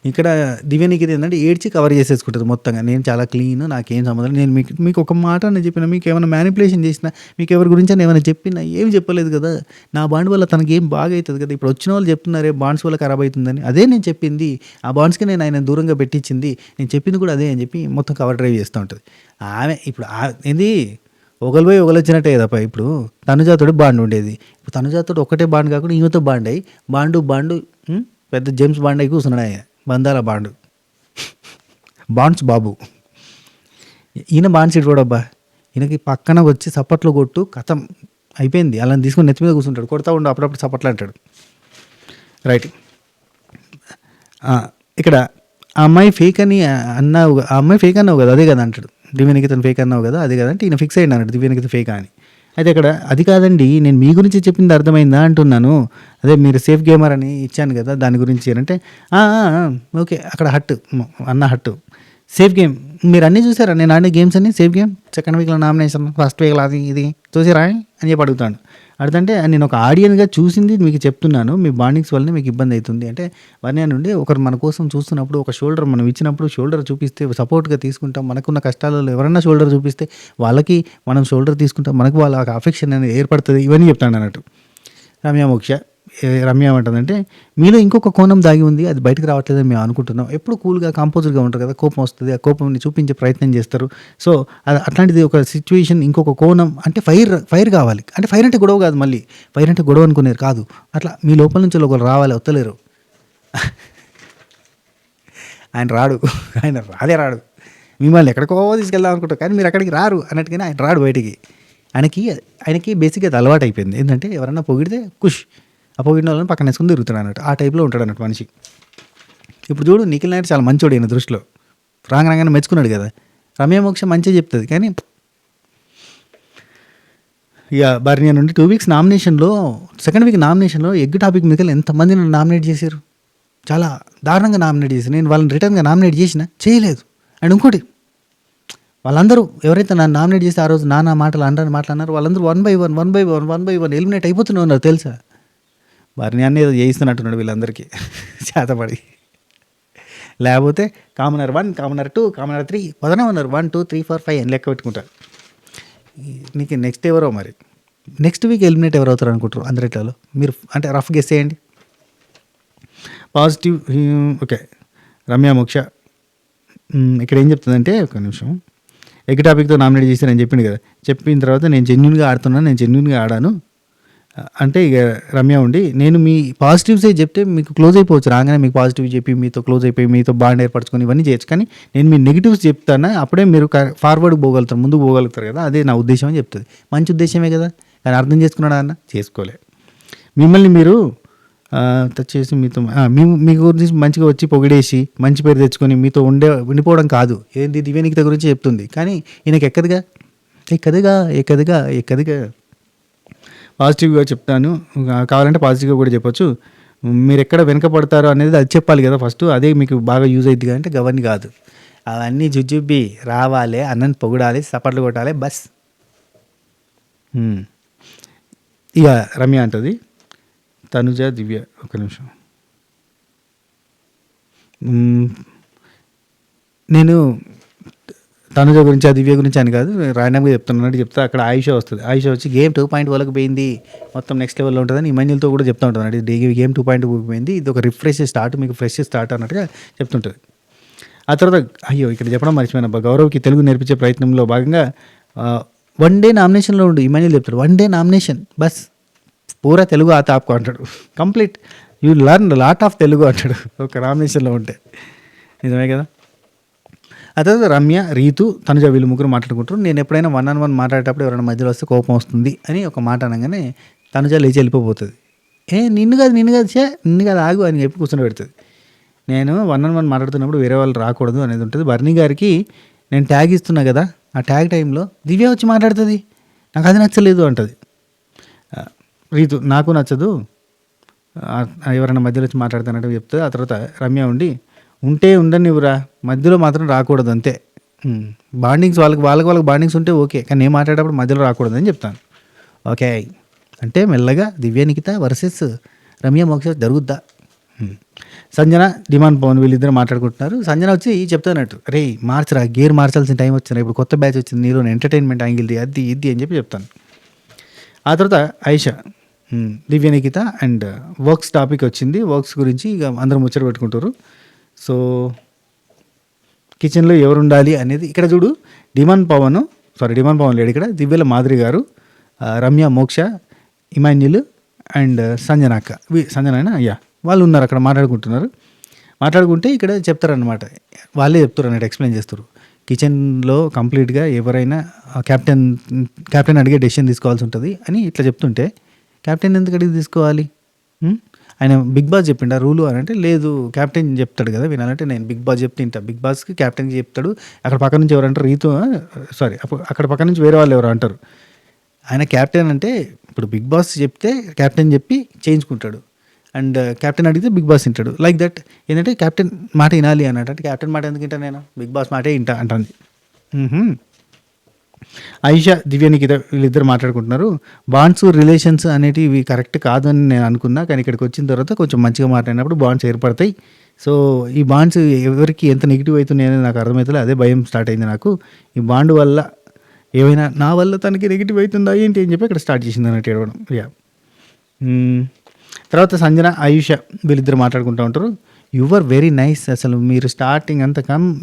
[SPEAKER 1] ఇక్కడ దివ్యనికిది ఏంటంటే ఏడ్చి కవర్ చేసేసుకుంటుంది మొత్తంగా, నేను చాలా క్లీన్, నాకేం సంబంధం, నేను మీకు ఒక మాట అని చెప్పిన, మీకు ఏమైనా మ్యానిపులేషన్ చేసినా, మీకు ఎవరి గురించి అని ఏమైనా చెప్పినా ఏం చెప్పలేదు కదా, నా బాండ్ వల్ల తనకి ఏం బాగా అవుతుంది కదా, ఇప్పుడు వచ్చిన వాళ్ళు చెప్తున్నారే బాండ్స్ వల్ల ఖరాబ్ అవుతుందని, అదే నేను చెప్పింది, ఆ బాండ్స్కి నేను ఆయన దూరంగా పెట్టించింది, నేను చెప్పింది కూడా అదే అని చెప్పి మొత్తం కవర్ డ్రైవ్ చేస్తూ ఉంటుంది ఆమె. ఇప్పుడు ఏంది ఒకరు పోయి ఒకరు వచ్చినట్టే కదప్ప. ఇప్పుడు తనుజాతోటి బాండ్ ఉండేది, ఇప్పుడు తనుజాతోటి ఒకటే బాండ్ కాకుండా ఈమెతో బాండ్ అయ్యి బాండు పెద్ద జేమ్స్ బాండ్ అయి కూర్చున్నాడు ఆయన, బంధాల బాండ్స్ బాబు. ఈయన బాండ్స్ ఇటుకోడబ్బా, ఈయనకి పక్కన వచ్చి సప్పట్లో కొట్టు కథం అయిపోయింది, అలా తీసుకొని నెత్తి మీద కూర్చుంటాడు, కొడతా ఉండు అప్పుడప్పుడు సప్పట్లు అంటాడు. రైట్, ఇక్కడ ఆ అమ్మాయి ఫేక్ అని అన్నావు, ఆ అమ్మాయి ఫేక్ అన్నావు కదా, అదే కదా అంటాడు. దివ్యనికి తను ఫేక్ అన్నావు కదా, అదే కదా అంటే ఈయన ఫిక్స్ అయ్యింది అన్నాడు దివ్యనికి ఫేక్ అని. అయితే ఇక్కడ అది కాదండి నేను మీ గురించి చెప్పింది అర్థమైందా అంటున్నాను, అదే మీరు సేఫ్ గేమర్ అని ఇచ్చాను కదా దాని గురించి అంటే ఓకే. అక్కడ హట్టు అన్న హట్టు సేఫ్ గేమ్ మీరు అన్నీ చూసారా? నేను ఆడే గేమ్స్ అన్నీ సేఫ్ గేమ్, సెకండ్ వీక్లో నామినేషన్, ఫస్ట్ వీక్లో అది ఇది చూసారా అని చెప్పి అడుగుతాడు. అడుగుతుంటే నేను ఒక ఆడియన్గా చూసింది మీకు చెప్తున్నాను, మీ బాండింగ్స్ వల్లనే మీకు ఇబ్బంది అవుతుంది అంటే వర్ణ్య నుండి ఒకరు మన కోసం చూస్తున్నప్పుడు ఒక షోల్డర్ మనం ఇచ్చినప్పుడు షోల్డర్ చూపిస్తే సపోర్ట్గా తీసుకుంటాం. మనకున్న కష్టాలలో ఎవరైనా షోల్డర్ చూపిస్తే వాళ్ళకి మనం షోల్డర్ తీసుకుంటాం, మనకు వాళ్ళ అఫెక్షన్ అనేది ఏర్పడుతుంది. ఇవన్నీ చెప్తాను అన్నట్టు. రమ్య మోక్ష రమ్య ఏమంటుందంటే మీలో ఇంకొక కోణం దాగి ఉంది, అది బయటకు రావట్లేదని మేము అనుకుంటున్నాం. ఎప్పుడు కూల్గా కాంపోజర్గా ఉంటారు కదా, కోపం వస్తుంది, ఆ కోపంని చూపించే ప్రయత్నం చేస్తారు. సో అది అట్లాంటిది ఒక సిచ్యువేషన్, ఇంకొక కోణం అంటే ఫైర్ కావాలి. అంటే ఫైర్ అంటే గొడవ కాదు, మళ్ళీ ఫైర్ అంటే గొడవ అనుకునేది కాదు. అట్లా మీ లోపల నుంచి ఒకరు రావాలి, వస్తలేరు. ఆయన రాడు, ఆయన రాడు. మిమ్మల్ని ఎక్కడికో తీసుకెళ్దాం అనుకుంటారు కానీ మీరు అక్కడికి రారు అన్నట్టుగానే ఆయన రాడు బయటికి. ఆయనకి బేసిక్గా అది అలవాటు అయిపోయింది. ఏంటంటే ఎవరన్నా పొగిడితే కుష్, ఆ పొగిడిన వాళ్ళని పక్కన వేసుకుని తిరుగుతాడు అన్నట్టు. ఆ టైప్లో ఉంటాడు అన్నట్టు మనిషి. ఇప్పుడు చూడు నిఖిల్ నాయుడు చాలా మంచోడు ఈయన దృష్టిలో, రాగానే మెచ్చుకున్నాడు కదా. రమ్య మోక్ష మంచిగా చెప్తుంది కానీ ఇక బర్నియా నుండి 2 వీక్స్ నామినేషన్లో, సెకండ్ వీక్ నామినేషన్లో ఎగ్ టాపిక్ మీద ఎంతమందిని నామినేట్ చేశారు, చాలా దారుణంగా నామినేట్ చేశారు. నేను వాళ్ళని రిటర్న్గా నామినేట్ చేయలేదు. అండ్ ఇంకోటి, వాళ్ళందరూ ఎవరైతే నన్ను నామినేట్ చేస్తే ఆ రోజు నానా మాటలు అన్నారు, వాళ్ళందరూ వన్ బై వన్ ఎలిమినేట్ అయిపోతూనే ఉన్నారు తెలుసా. వారిని అన్నీ ఏదో చేయిస్తున్నట్టున్నాడు వీళ్ళందరికీ చేతపడి. లేకపోతే కామనర్ 1, కామనర్ 2, కామనర్ 3 పదనే ఉన్నారు, 1 2 3 4 5 అని లెక్క పెట్టుకుంటారు. నీకు నెక్స్ట్ ఎవరో మరి నెక్స్ట్ వీక్ ఎలిమినేట్ ఎవరు అవుతారు అనుకుంటారు అందరిట్లలో మీరు, అంటే రఫ్ గెస్ చేయండి. పాజిటివ్ ఓకే రమ్య మోక్ష ఇక్కడ ఏం చెప్తుందంటే, ఒక నిమిషం, ఎగ్ టాపిక్తో నామినేట్ చేసి నేను చెప్పింది కదా, చెప్పిన తర్వాత నేను జెన్యున్గా ఆడుతున్నాను, నేను జెన్యున్గా ఆడాను అంటే ఇక రమ్య ఉండి నేను మీ పాజిటివ్సే చెప్తే మీకు క్లోజ్ అయిపోవచ్చు, రాగానే మీకు పాజిటివ్ చెప్పి మీతో క్లోజ్ అయిపోయి మీతో బాండ్ ఏర్పరచుకొని ఇవన్నీ చేయొచ్చు. కానీ నేను మీ నెగిటివ్స్ చెప్తాను, అప్పుడే మీరు ఫార్వర్డ్ పోగలుగుతారు, ముందుకు పోగలుగుతారు కదా, అదే నా ఉద్దేశం అని చెప్తుంది. మంచి ఉద్దేశమే కదా, కానీ అర్థం చేసుకున్నాడా అన్న చేసుకోలే. మిమ్మల్ని మీరు టచ్ చేసి మీతో మీ గురించి మంచిగా వచ్చి పొగిడేసి మంచి పేరు తెచ్చుకొని మీతో ఉండిపోవడం కాదు. ఏంది దివ్యానికిత గురించి చెప్తుంది కానీ ఈయనకి ఎక్కదిగా పాజిటివ్గా చెప్తాను, కావాలంటే పాజిటివ్గా కూడా చెప్పొచ్చు. మీరు ఎక్కడ వెనకపడతారో అనేది అది చెప్పాలి కదా ఫస్ట్, అదే మీకు బాగా యూజ్ అవుతుంది అంటే గవర్ని కాదు. అవన్నీ జుజుబ్బి రావాలి, అన్నని పొగడాలి, సపర్లు కొట్టాలి బస్. ఇక రమ్య అంటది తనుజ దివ్య, ఒక నిమిషం, నేను తనుజ గురించి ఆ దివ్య గురించి అని కాదు, ర్యాండమ్గా చెప్తున్నట్టు చెప్తా. అక్కడ ఆయుష వస్తుంది, ఆయుష వచ్చి గేమ్ 2.0 పోయింది, మొత్తం నెక్స్ట్ లెవెల్లో ఉంటుందని ఇమాన్యుల్తో కూడా చెప్తూ ఉంటుంది. అంటే గేమ్ 2.0 పోయింది, ఇది ఒక రిఫ్రెష్ స్టార్ట్, మీకు ఫ్రెష్ స్టార్ట్ అన్నట్టుగా చెప్తుంటుంది. ఆ తర్వాత అయ్యో ఇక్కడ చెప్పడం మర్చిపోయిన, గౌరవ్కి తెలుగు నేర్పించే ప్రయత్నంలో భాగంగా 1 డే నామినేషన్లో ఉండు ఇమాన్యుల్ చెప్తాడు, 1 డే నామినేషన్ బస్ పూరా తెలుగు ఆత ఆప్కో అంటాడు, complete you learn lot of Telugu అంటాడు ఒక నామినేషన్లో ఉంటే. నిజమే కదా. ఆ తర్వాత రమ్య, రీతు, తనుజ వీళ్ళు ముగ్గురు మాట్లాడుకుంటారు. నేను ఎప్పుడైనా 1-on-1 మాట్లాడేటప్పుడు ఎవరైనా మధ్యలో వస్తే కోపం వస్తుంది అని ఒక మాట అనగానే తనుజ లేచి వెళ్ళిపోతుంది. నిన్ను కాదు ఆగు అని చెప్పి కూర్చొని పెడుతుంది. నేను 1-on-1 మాట్లాడుతున్నప్పుడు వేరే వాళ్ళు రాకూడదు అనేది ఉంటుంది. బర్నీ గారికి నేను ట్యాగ్ ఇస్తున్నా కదా, ఆ ట్యాగ్ టైంలో దివ్య వచ్చి మాట్లాడుతుంది, నాకు అది నచ్చలేదు అంటుంది. రీతు నాకు నచ్చదు, ఎవరైనా మధ్యలో వచ్చి మాట్లాడుతున్నట్టు చెప్తుంది. ఆ తర్వాత రమ్య ఉంటే ఉండనివ్వరా, మధ్యలో మాత్రం రాకూడదు అంతే. బాండింగ్స్ వాళ్ళకి బాండింగ్స్ ఉంటే ఓకే, కానీ నేను మాట్లాడేటప్పుడు మధ్యలో రాకూడదు అని చెప్తాను. ఓకే అంటే మెల్లగా దివ్య నిఖిత వర్సెస్ రమ్య మోక్ష జరుగుద్దా. సంజన, డిమాండ్ పవన్ వీళ్ళిద్దరు మాట్లాడుకుంటున్నారు. సంజన వచ్చి చెప్తానట్టు, రే మార్చరా, గేర్ మార్చాల్సిన టైం వచ్చింది, ఇప్పుడు కొత్త బ్యాచ్ వచ్చింది, నీలో ఎంటర్టైన్మెంట్ యాంగిల్ది అది ఇది అని చెప్పి చెప్తాను. ఆ తర్వాత ఐషా, దివ్య నిఖిత అండ్ వర్క్స్ టాపిక్ వచ్చింది, వర్క్స్ గురించి ఇక అందరూ ముచ్చట పెట్టుకుంటారు. సో కిచెన్లో ఎవరు ఉండాలి అనేది ఇక్కడ చూడు, డిమాండ్ పవన్ లేడు ఇక్కడ, దివ్యల మాధురి గారు, రమ్య మోక్ష, ఇమాన్యుల్ అండ్ సంజనాక్క, సంజన వాళ్ళు ఉన్నారు అక్కడ మాట్లాడుకుంటే ఇక్కడ చెప్తారనమాట, వాళ్ళే చెప్తారు అన్నట్టు, ఎక్స్ప్లెయిన్ చేస్తారు. కిచెన్లో కంప్లీట్గా ఎవరైనా క్యాప్టెన్ అడిగే డెసిషన్ తీసుకోవాల్సి ఉంటుంది అని ఇట్లా చెప్తుంటే, క్యాప్టెన్ ఎందుకు అడిగి తీసుకోవాలి, ఆయన బిగ్ బాస్ చెప్పిండా రూలు అని అంటే, లేదు క్యాప్టెన్ చెప్తాడు కదా వినాలంటే, నేను బిగ్ బాస్ చెప్తే బిగ్ బాస్కి క్యాప్టెన్కి చెప్తాడు, అక్కడ పక్క నుంచి ఎవరు అంటారు రీతు, అక్కడ పక్క నుంచి వేరే వాళ్ళు ఎవరు అంటారు. ఆయన క్యాప్టెన్ అంటే ఇప్పుడు బిగ్ బాస్ చెప్తే క్యాప్టెన్ చెప్పి చేయించుకుంటాడు, అండ్ కెప్టెన్ అడిగితే బిగ్ బాస్ వింటాడు. లైక్ దట్ ఏంటంటే కెప్టెన్ మాట వినాలి అన్నట్టు. అంటే కెప్టెన్ మాట ఎందుకు వింటా నేను, బిగ్ బాస్ మాటే వింటా అంటుంది. ఆయిషా, దివ్య నిఖిత వీళ్ళిద్దరు మాట్లాడుకుంటున్నారు. బాండ్స్ రిలేషన్స్ అనేటివి ఇవి కరెక్ట్ కాదు అని నేను అనుకున్నా, కానీ ఇక్కడికి వచ్చిన తర్వాత కొంచెం మంచిగా మాట్లాడినప్పుడు బాండ్స్ ఏర్పడతాయి. సో ఈ బాండ్స్ ఎవరికి ఎంత నెగిటివ్ అవుతున్నాయి అనేది నాకు అర్థమవుతుంది. అదే భయం స్టార్ట్ అయింది నాకు. ఈ బాండ్ వల్ల ఏమైనా నా వల్ల తనకి నెగిటివ్ అవుతుందా ఏంటి అని చెప్పి ఇక్కడ స్టార్ట్ చేసింది అన్నట్టు ఏడవడం. యా. తర్వాత సంజన, ఆయుష వీళ్ళిద్దరు మాట్లాడుకుంటూ ఉంటారు. యువర్ వెరీ నైస్, అసలు మీరు స్టార్టింగ్ అంత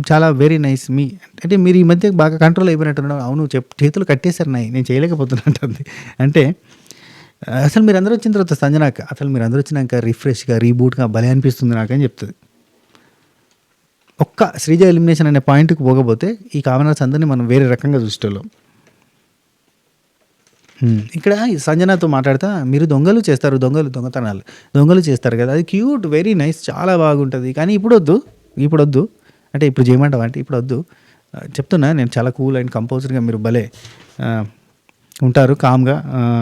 [SPEAKER 1] చాలా వెరీ నైస్ మీ, అంటే మీరు ఈ మధ్య బాగా కంట్రోల్ అయిపోయినట్టున్నాడు. అవును చేతులు కట్టేశారు నాయి, నేను చేయలేకపోతున్నట్టుంది. అంటే అసలు మీరు అందరూ వచ్చిన తర్వాత సంజనాక, అసలు మీరు అందరూ వచ్చినాక రిఫ్రెష్గా రీబూట్గా భలే అనిపిస్తుంది నాకని చెప్తుంది. ఒక్క శ్రీజ ఎలిమినేషన్ అనే పాయింట్కి పోకపోతే ఈ కామనర్స్ అందరినీ మనం వేరే రకంగా చూసేటోళ్ళం. ఇక్కడ సంజనతో మాట్లాడతా, మీరు దొంగతనాలు చేస్తారు కదా, అది క్యూట్, వెరీ నైస్, చాలా బాగుంటుంది, కానీ ఇప్పుడు వద్దు అంటే ఇప్పుడు చేయమంటావా అంటే ఇప్పుడు వద్దు, చెప్తున్నా నేను చాలా కూల్ అండ్ కంపోజ్డ్గా, మీరు భలే ఉంటారు, కామ్గా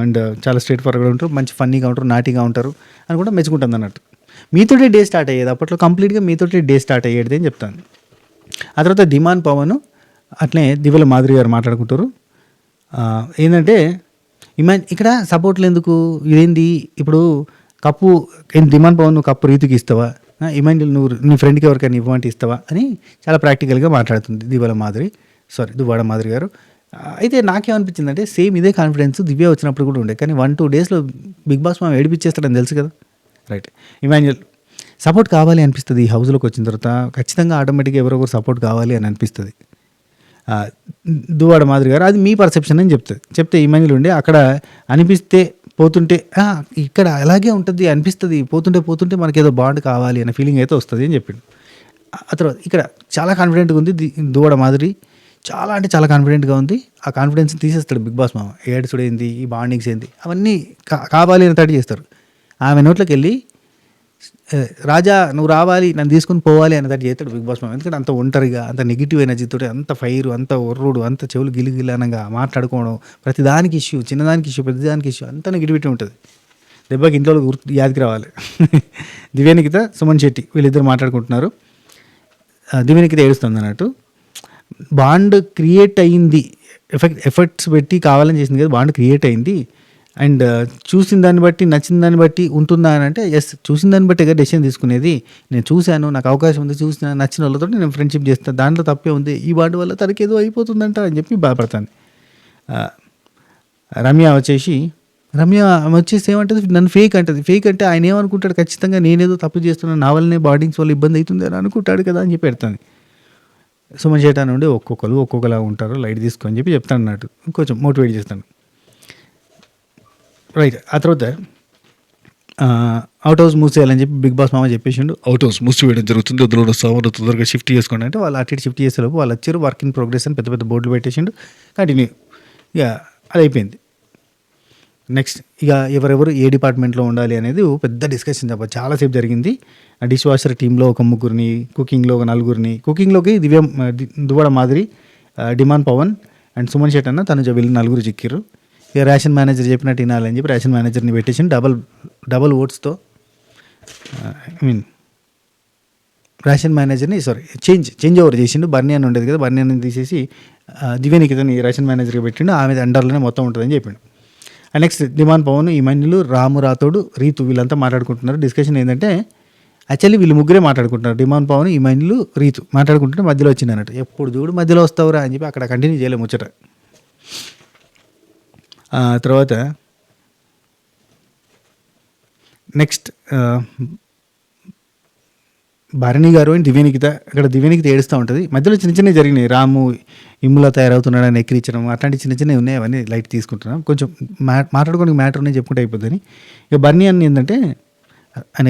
[SPEAKER 1] అండ్ చాలా స్ట్రేట్ ఫార్వర్డ్గా ఉంటారు, మంచి ఫన్నీగా ఉంటారు, నాటిగా ఉంటారు అని కూడా మెచ్చుకుంటుంది అన్నట్టు. మీతోటే డే స్టార్ట్ అయ్యేది, అప్పట్లో కంప్లీట్గా మీతోటే డే స్టార్ట్ అయ్యేది అని చెప్తాను. ఆ తర్వాత దిమాన్ పవన్ అట్లే దివ్యల మాధురి గారు మాట్లాడుకుంటారు. ఏంటంటే ఇక్కడ సపోర్ట్లు ఎందుకు, ఇదేంది ఇప్పుడు కప్పు దిమాన్ పవన్ నువ్వు కప్పు రీతికి ఇస్తావా, ఇమాన్యుల్ నువ్వు నీ ఫ్రెండ్కి ఎవరికైనా ఇవ్వమంటే ఇస్తావా అని చాలా ప్రాక్టికల్గా మాట్లాడుతుంది దువ్వాడ మాధురి గారు. అయితే నాకేమనిపించిందంటే సేమ్ ఇదే కాన్ఫిడెన్స్ దివ్య వచ్చినప్పుడు కూడా ఉండే, కానీ 1-2 డేస్లో బిగ్ బాస్ మనం ఏడిపించేస్తాడని తెలుసు కదా. రైట్, ఇమాన్యుల్ సపోర్ట్ కావాలి అనిపిస్తుంది. ఈ హౌస్లోకి వచ్చిన తర్వాత ఖచ్చితంగా ఆటోమేటిక్గా ఎవరో ఒకరు సపోర్ట్ కావాలి అని అనిపిస్తుంది. దువ్వాడ మాధురి గారు అది మీ పర్సెప్షన్ అని చెప్తే ఇమాన్యుల్ ఉండే అక్కడ అనిపిస్తే పోతుంటే ఇక్కడ అలాగే ఉంటుంది అనిపిస్తుంది, పోతుంటే మనకేదో బాండ్ కావాలి అనే ఫీలింగ్ అయితే వస్తుంది అని చెప్పిండు. ఆ తర్వాత ఇక్కడ చాలా కాన్ఫిడెంట్గా ఉంది దువ్వాడ మాధురి, చాలా అంటే చాలా కాన్ఫిడెంట్గా ఉంది. ఆ కాన్ఫిడెన్స్ తీసేస్తాడు బిగ్ బాస్ మామ. ఏడ్సుడు ఏంది, ఈ బాండింగ్స్ ఏంది, అవన్నీ కావాలి అని తడి చేస్తారు. ఆమె నోట్లోకి వెళ్ళి రాజా నువ్వు రావాలి, నన్ను తీసుకుని పోవాలి అనేటట్టు చేస్తాడు బిగ్ బాస్ మామ. ఎందుకంటే అంత ఒంటరిగా, అంత నెగిటివ్ ఎనర్జీతో, అంత ఫైర్, అంత ఒర్రుడు, అంత చెవులు గిలిగిలనంగా మాట్లాడుకోవడం, ప్రతిదానికి ఇష్యూ, చిన్నదానికి ఇష్యూ, ప్రతిదానికి ఇష్యూ, అంత నెగిటివిటీ ఉంటుంది. దెబ్బకి ఇంట్లో యాదికి రావాలి. దివ్యనికిత, సుమన్ శెట్టి వీళ్ళిద్దరు మాట్లాడుకుంటున్నారు. దివ్యనికిత ఏడుస్తుంది అన్నట్టు. బాండ్ క్రియేట్ అయింది, ఎఫర్ట్స్ పెట్టి కావాలని చేసింది కదా, బాండ్ క్రియేట్ అయింది. అండ్ చూసిన దాన్ని బట్టి, నచ్చిన దాన్ని బట్టి ఉంటుందా అని అంటే ఎస్, చూసిన దాన్ని బట్టి డెసిషన్ తీసుకునేది. నేను చూశాను, నాకు అవకాశం ఉంది, చూసిన నచ్చిన వాళ్ళతో నేను ఫ్రెండ్షిప్ చేస్తాను, దాంట్లో తప్పే ఉంది, ఈ బాండ్ వల్ల తనకి ఏదో అయిపోతుందంట అని చెప్పి బాధపడతాను. రమ్య వచ్చేసి ఏమంటుంది, నన్ను ఫేక్ అంటుంది. ఫేక్ అంటే ఆయన ఏమనుకుంటాడు, ఖచ్చితంగా నేనేదో తప్పు చేస్తున్నాను, నా వల్లనే బాండింగ్స్ వల్ల ఇబ్బంది అవుతుంది అని అనుకుంటాడు కదా అని చెప్పి పెడతాను. సుమన్ శెట్టి నుండి ఒక్కొక్కలా ఉంటారు, లైట్ తీసుకొని చెప్పి చెప్తాను అన్నట్టు, కొంచెం మోటివేట్ చేస్తాను. రైట్, ఆ తర్వాత అవుట్ హౌస్ మూసేయాలని చెప్పి బిగ్ బాస్ మామ చెప్పేసిండు. అవుట్ హౌస్ మూసివేయడం జరుగుతుంది, అందులో సామాన్లు తొందరగా షిఫ్ట్ చేసుకోండి అంటే వాళ్ళు అటు షిఫ్ట్ చేసేలోపు వాళ్ళు వచ్చారు. వర్క్ ఇన్ ప్రోగ్రెస్ అని పెద్ద బోర్డులు పెట్టేసిండు. కంటిన్యూ, ఇక అది అయిపోయింది. నెక్స్ట్ ఇక ఎవరెవరు ఏ డిపార్ట్మెంట్లో ఉండాలి అనేది పెద్ద డిస్కషన్ చాలాసేపు జరిగింది. డిష్ వాషర్ టీంలో ఒక 3 కుకింగ్లో ఒక 4, కుకింగ్లోకి దువ్వాడ మాధురి, డిమాన్ పవన్ అండ్ సుమన్ శెట్టి అన్న తనుజ వీళ్ళు 4 చిక్కిరు. ఇక రేషన్ మేనేజర్ చెప్పినట్టు వినాలని చెప్పి రేషన్ మేనేజర్ని పెట్టేసి డబల్ ఓట్స్తో రేషన్ మేనేజర్ని చేంజ్ ఓవర్ చేసిండు. బర్నీ అని ఉండేది కదా, బర్నీ అని తీసేసి దివ్యనికితని రేషన్ మేనేజర్గా పెట్టిండు. ఆమె అండర్లోనే మొత్తం ఉంటుందని చెప్పిండు. నెక్స్ట్ దిమాన్ పవన్, ఇమాన్యుల్, రాము రాథోడ్, రీతు వీళ్ళంతా మాట్లాడుకుంటున్నారు. డిస్కషన్ ఏంటంటే యాక్చువల్లీ వీళ్ళు ముగ్గురే మాట్లాడుకుంటున్నారు. డిమాన్ పవన్, ఇమాన్యుల్, రీతు మాట్లాడుకుంటుంటే మధ్యలో వచ్చింది అన్నట్టు. ఎప్పుడు చూడు మధ్యలో వస్తావురా అని చెప్పి అక్కడ కంటిన్యూ చేయలేము ముచ్చట. తర్వాత నెక్స్ట్ భరణి గారు అండ్ దివ్యనికిత, ఇక్కడ దివ్యనికిత ఏడుస్తూ ఉంటుంది. మధ్యలో చిన్న జరిగినాయి, రాము ఇమ్ములా తయారవుతున్నాడని ఎక్కిరించడం, అట్లాంటి చిన్నవి ఉన్నాయి. అవన్నీ లైట్ తీసుకుంటున్నాం, కొంచెం మాట్లాడుకోవడానికి మ్యాటర్ ఉన్నాయి, చెప్పుకుంటే అయిపోద్దని. ఇక బర్నీ అని ఏంటంటే ఆయన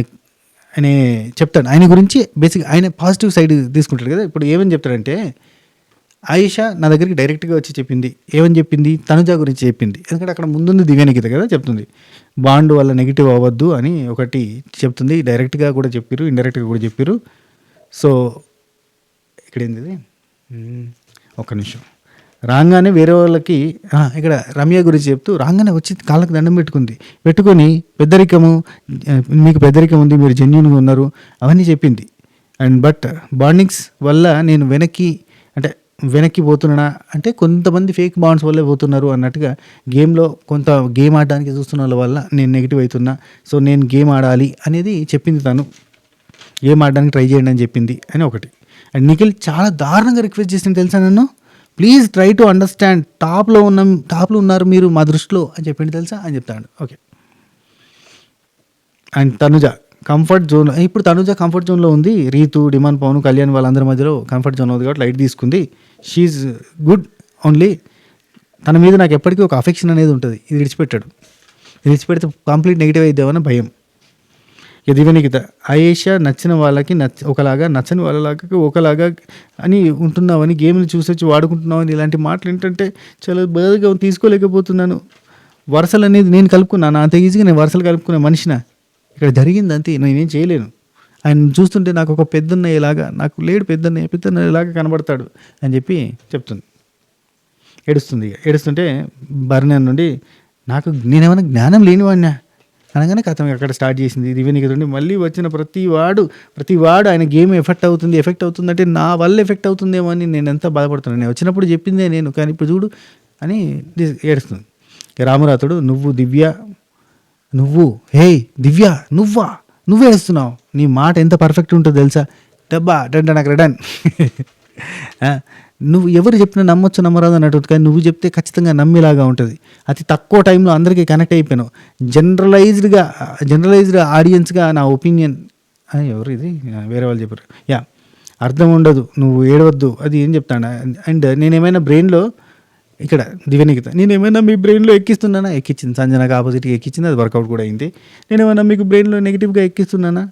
[SPEAKER 1] చెప్తాడు, ఆయన గురించి బేసిక్గా ఆయన పాజిటివ్ సైడ్ తీసుకుంటాడు కదా. ఇప్పుడు ఏమని చెప్తాడంటే, ఆయిషా నా దగ్గరికి డైరెక్ట్గా వచ్చి చెప్పింది, ఏమని చెప్పింది, తనుజ గురించి చెప్పింది. ఎందుకంటే అక్కడ ముందుంది దివ్యనికిత కదా, చెప్తుంది బాండ్ వల్ల నెగిటివ్ అవ్వద్దు అని ఒకటి చెప్తుంది. డైరెక్ట్గా కూడా చెప్పారు, ఇండైరెక్ట్గా కూడా చెప్పారు. సో ఇక్కడ ఏంది, ఒక్క నిమిషం, రాగానే వేరే వాళ్ళకి ఇక్కడ రమ్య గురించి చెప్తూ రాగానే వచ్చి కాళ్ళకి దండం పెట్టుకొని పెద్దరికము, మీకు పెద్దరికం ఉంది, మీరు జెన్యూన్గా ఉన్నారు అవన్నీ చెప్పింది. అండ్ బట్ బాండింగ్స్ వల్ల నేను వెనక్కి పోతున్నా అంటే కొంతమంది ఫేక్ బాండ్స్ వల్లే పోతున్నారు అన్నట్టుగా, గేమ్లో గేమ్ ఆడడానికి చూస్తున్న వాళ్ళ వల్ల నేను నెగిటివ్ అవుతున్నా, సో నేను గేమ్ ఆడాలి అనేది చెప్పింది. తను గేమ్ ఆడడానికి ట్రై చేయండి అని చెప్పింది అని ఒకటి. అండ్ నిఖిల్ చాలా దారుణంగా రిక్వెస్ట్ చేసింది తెలుసా నన్ను, ప్లీజ్ ట్రై టు అండర్స్టాండ్, టాప్లో ఉన్నారు మీరు మా దృష్టిలో అని చెప్పింది తెలుసా అని చెప్తాడు. Okay. And Tanuja comfort zone, ఇప్పుడు తనుజ కంఫర్ట్ జోన్లో ఉంది. రీతు, డిమాండ్, పవన్ కళ్యాణ్ వాళ్ళందరి మధ్యలో కంఫర్ట్ జోన్ ఉంది కాబట్టి లైట్ తీసుకుంది. She's good only. తన మీద నాకు ఎప్పటికీ ఒక అఫెక్షన్ అనేది ఉంటుంది. ఇది విడిచిపెడితే కంప్లీట్ నెగిటివ్ అయిద్దామని భయం. దివ్యనికిత, ఆయేషా నచ్చిన వాళ్ళకి ఒకలాగా, నచ్చని వాళ్ళకి ఒకలాగా అని ఉంటున్నావని, గేమ్ని చూసొచ్చి వాడుకుంటున్నావని ఇలాంటి మాటలు ఏంటంటే చాలా బాధగా తీసుకోలేకపోతున్నాను. వరుసలు అనేది నేను కలుపుకున్నాను, అంత ఈజీగా నేను వరుసలు కలుపుకునే మనిషిన. ఇక్కడ జరిగింది అంతే, నేనేం చేయలేను. ఆయన చూస్తుంటే నాకు ఒక పెద్దన్నయ్యలాగా, నాకు లేడు పెద్దన్నయ్యలాగా కనబడతాడు అని చెప్పి చెప్తుంది. ఏడుస్తుంటే బర్ణ్ నుండి నేనేమైనా జ్ఞానం లేనివాడినా అనగానే కథం అక్కడ స్టార్ట్ చేసింది. దివ్యనికితుండి మళ్ళీ వచ్చిన ప్రతివాడు ఆయన గేమ్ ఎఫెక్ట్ అవుతుంది అంటే నా వల్ల ఎఫెక్ట్ అవుతుందేమో అని నేను ఎంత బాధపడుతున్నాను. నేను వచ్చినప్పుడు చెప్పిందే నేను, కానీ ఇప్పుడు చూడు అని ఏడుస్తుంది. రామరాతుడు, హే దివ్య నువ్వే వేస్తున్నావు, నీ మాట ఎంత పర్ఫెక్ట్ ఉంటుందో తెలుసా, డబ్బా నాకు రెడన్. నువ్వు ఎవరు చెప్పినా నమ్మొచ్చు నమ్మరాదు అన్నట్టు, కానీ నువ్వు చెప్తే ఖచ్చితంగా నమ్మేలాగా ఉంటుంది. అతి తక్కువ టైంలో అందరికీ కనెక్ట్ అయిపోయాను. జనరలైజ్డ్ ఆడియన్స్గా నా ఒపీనియన్. ఎవరు ఇది వేరే వాళ్ళు చెప్పారు. అర్థం ఉండదు, నువ్వు ఏడవద్దు, అది ఏం చెప్తాను. అండ్ నేనేమైనా బ్రెయిన్లో ఇక్కడ దివ్యనికిత, నేనేమైనా మీ బ్రెయిన్లో ఎక్కిస్తున్నానా? ఎక్కించింది. సంజనకు ఆపోజిట్గా ఎక్కించింది, అది వర్కౌట్ కూడా అయింది. నేనేమైనా మీకు బ్రెయిన్లో నెగిటివ్గా ఎక్కిస్తున్నానా?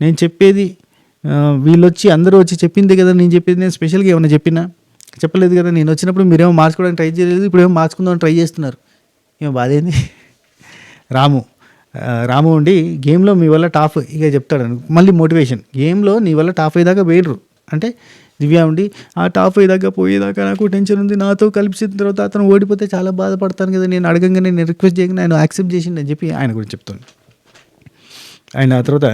[SPEAKER 1] నేను చెప్పేది అందరూ వచ్చి చెప్పిందే కదా నేను చెప్పేది. నేను స్పెషల్గా ఏమైనా చెప్పలేదు కదా. నేను వచ్చినప్పుడు మీరేమో మార్చుకోవడానికి ట్రై చేయలేదు, ఇప్పుడేమో మార్చుకుందామని ట్రై చేస్తున్నారు. ఏమో బాధ ఏంది. రాము ఉండి గేమ్లో మీ వల్ల టాప్ ఇక చెప్తాడు మళ్ళీ మోటివేషన్. గేమ్లో నీ వల్ల టాప్ అయ్యేదాకా వేయరు అంటే, దివ్య ఉండి ఆ టాప్ పోయేదాకా నాకు టెన్షన్ ఉంది, నాతో కలిసిన తర్వాత అతను ఓడిపోతే చాలా బాధపడతాను కదా, నేను అడగంగానే నేను రిక్వెస్ట్ చేయగానే ఆయన యాక్సెప్ట్ చేసిండు అని చెప్పి ఆయన గురించి చెప్తాను. ఆయన తర్వాత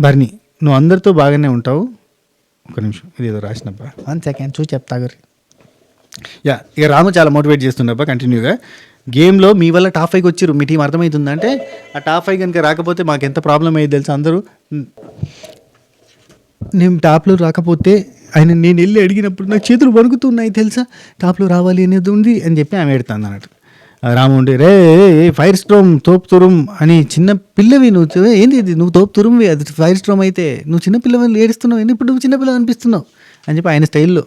[SPEAKER 1] బర్నీ, నువ్వు అందరితో బాగానే ఉంటావు. ఒక నిమిషం, ఇది ఏదో రాసినబ్బా, 1 సెకండ్ చూసి చెప్తా గారు. ఇక రాము చాలా మోటివేట్ చేస్తుండబ్బా కంటిన్యూగా. గేమ్లో మీ వల్ల టాప్ 5కి వచ్చిర్రు, మీ టీం అర్థమవుతుందంటే ఆ టాప్ 5 కనుక రాకపోతే మాకు ఎంత ప్రాబ్లం అయ్యేది తెలుసా. అందరూ నేను టాప్లో రాకపోతే నేను వెళ్ళి అడిగినప్పుడు నాకు చేతులు వణుకుతున్నాయి తెలుసా, టాప్లో రావాలి అనేది ఉంది అని చెప్పి ఆమె ఎడతాను అన్నట్టు. రాము ఉండి, రే ఫైర్ స్ట్రోమ్ తోపు తురుం అని, చిన్న పిల్లవి నువ్వు, ఏంది ఇది నువ్వు తోపు తురుంవి, అది ఫైర్ స్ట్రోమ్ అయితే నువ్వు చిన్న పిల్లవి ఏడుస్తున్నావు, ఇప్పుడు నువ్వు చిన్నపిల్ల అనిపిస్తున్నావు అని చెప్పి ఆయన స్టైల్లో,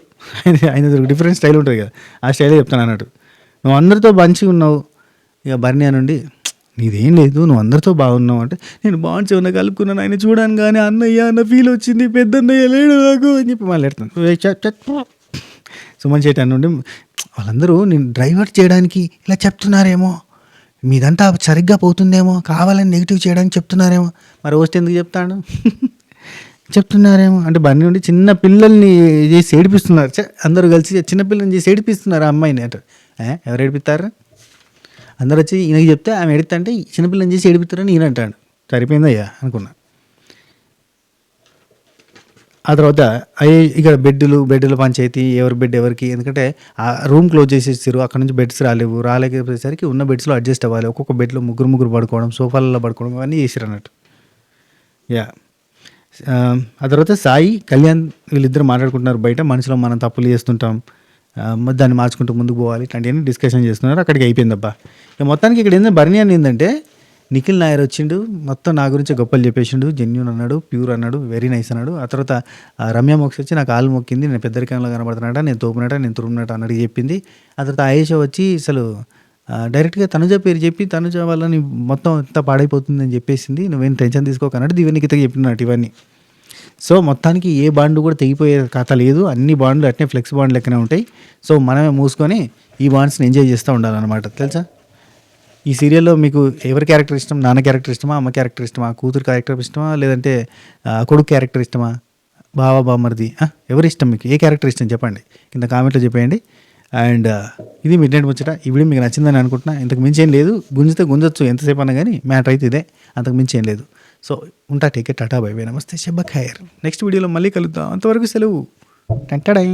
[SPEAKER 1] ఆయన డిఫరెంట్ స్టైల్ ఉంటుంది కదా, ఆ స్టైల్లో చెప్తాను అన్నట్టు. నువ్వు అందరితో మంచిగా ఉన్నావు. ఇక బర్నీ నుండి, నీదేం లేదు, నువ్వు అందరితో బాగున్నావు అంటే, నేను బాండ్స్ ఏమన్నా కలుపుకున్నాను, ఆయన చూడాను కానీ అన్నయ్య అన్న ఫీల్ వచ్చింది, పెద్దన్నయ్య లేడు నాకు అని చెప్పి మళ్ళీ ఎడతాను. సుమన్ శెట్టి నుండి, వాళ్ళందరూ నేను డ్రైవర్ చేయడానికి ఇలా చెప్తున్నారేమో, మీదంతా సరిగ్గా పోతుందేమో, కావాలని నెగిటివ్ చేయడానికి చెప్తున్నారేమో, మరి వస్తే ఎందుకు చెప్తాడు చెప్తున్నారేమో అంటే, బన్నీ నుండి చిన్న పిల్లల్ని చేసి ఏడిపిస్తున్నారు. అందరూ కలిసి చిన్నపిల్లల్ని చేసి ఏడిపిస్తున్నారు ఆ అమ్మాయిని అంటే, ఎవరు ఏడిపిస్తారు? అందరు వచ్చి ఈయనకి చెప్తే ఆమె ఎడితే అంటే చిన్నపిల్లని చేసి ఏడిపిస్తారని ఈయన అంటాడు. సరిపోయిందయ్యా అనుకున్నా. ఆ తర్వాత ఇక్కడ బెడ్లు పంచాయతీ, ఎవరి బెడ్ ఎవరికి, ఎందుకంటే ఆ రూమ్ క్లోజ్ చేసేసారు, అక్కడ నుంచి బెడ్స్ రాలేకపోయేసరికి ఉన్న బెడ్స్లో అడ్జస్ట్ అవ్వాలి. ఒక్కొక్క బెడ్లో ముగ్గురు పడుకోవడం, సోఫాలలో పడుకోవడం ఇవన్నీ చేసారు అన్నట్టు. ఆ తర్వాత సాయి, కళ్యాణ్ వీళ్ళిద్దరు మాట్లాడుకుంటున్నారు బయట, మనసులో మనం తప్పులు చేస్తుంటాం, దాన్ని మార్చుకుంటూ ముందుకు పోవాలి, ఇట్లాంటివన్నీ డిస్కషన్ చేస్తున్నారు. అక్కడికి అయిపోయిందబ్బా. ఇక మొత్తానికి ఇక్కడ ఏంటంటే బర్నీ అని ఏంటంటే, నిఖిల్ నాయర్ వచ్చిండు, మొత్తం నా గురించి గొప్పలు చెప్పేసిండు, జెన్యూన్ అన్నాడు, ప్యూర్ అన్నాడు, వెరీ నైస్ అన్నాడు. ఆ తర్వాత రమ్య మోక్ష వచ్చి నాకు ఆలు మొక్కింది, నేను పెద్దరికంలో కనబడుతున్నాట, నేను తోపునట, నేను తురుమునట అన్నట్టు చెప్పింది. ఆ తర్వాత ఆయేషా వచ్చి అసలు డైరెక్ట్గా తనుజ పేరు చెప్పి, తనుజ వల్ల నీ మొత్తం ఎంత పాడైపోతుందని చెప్పేసింది, నువ్వేం టెన్షన్ తీసుకోకన్నట్టు దివ్యనికితకి చెప్పినట్టు ఇవన్నీ. సో మొత్తానికి ఏ బాండ్ కూడా తెగిపోయే కథ లేదు, అన్ని బాండ్లు అట్నే ఫ్లెక్స్ బాండ్ లెక్కనే ఉంటాయి. సో మనమే మూసుకొని ఈ బాండ్స్ని ఎంజాయ్ చేస్తూ ఉండాలన్నమాట. తెలుసా, ఈ సీరియల్లో మీకు ఎవరి క్యారెక్టర్ ఇష్టం? నాన్న క్యారెక్టర్ ఇష్టమా, అమ్మ క్యారెక్టర్ ఇష్టమా, కూతురు క్యారెక్టర్ ఇష్టమా, లేదంటే కొడుకు క్యారెక్టర్ ఇష్టమా? బావ బామర్ది ఎవరి ఇష్టం, మీకు ఏ క్యారెక్టర్ ఇష్టం చెప్పండి, కింద కామెంట్లో చెప్పేయండి. అండ్ ఇది మిడ్ నైట్ ముచ్చట. ఈ వీడియో మీకు నచ్చిందని అనుకుంటున్నా. ఇంతకు మించి ఏం లేదు, గుంజితే గుంజొచ్చు ఎంతసేపు అన్నా కానీ, మ్యాటర్ అయితే ఇదే, అంతకు మించి ఏం లేదు. సో ఉంటా, take care, tata bye by, నమస్తే, శుభ ఖైర్. నెక్స్ట్ వీడియోలో మళ్ళీ కలుద్దాం, అంతవరకు సెలవు. టంటడై.